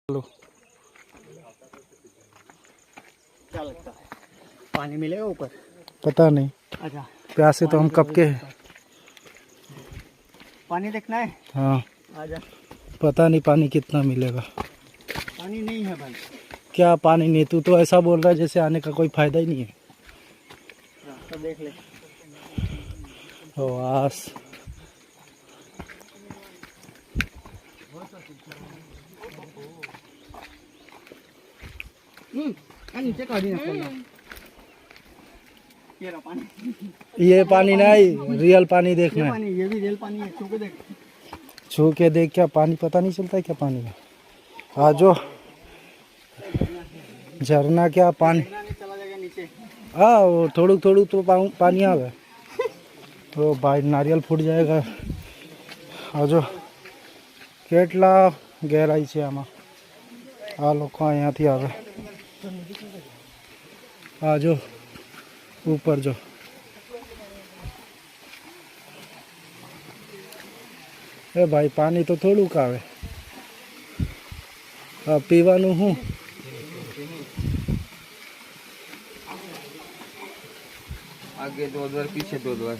लो क्या लगता है पानी मिलेगा ऊपर? पता नहीं, अच्छा प्यासे तो हम कब के हैं। पानी देखना है? हाँ आजा। पता नहीं पानी कितना मिलेगा। पानी नहीं है भाई। क्या पानी नहीं? तू तो ऐसा बोल रहा है जैसे आने का कोई फायदा ही नहीं है। रास्ता देख ले। ओ आस नीचे काढ़ी ना ये रहा पानी। ये पानी नहीं, रियल पानी देखना है। पानी ये भी रियल पानी है, छू के देख। छू के देख, क्या पानी पता नहीं चलता है क्या पानी में? आजो झरना क्या पानी। चला जाएगा नीचे। हाँ वो थोड़ू थोड़ू तो पानी आवे तो भाई नारियल फूट जाएगा। आजो કેટલા ગહેરાઈ છે આમાં। આ લોકો અહીંયાથી આવે। આજો ઉપર જો। એ ભાઈ પાણી તો થોડુંક આવે। પીવાનું શું? आगे 2 द्वार पीछे 2 द्वार।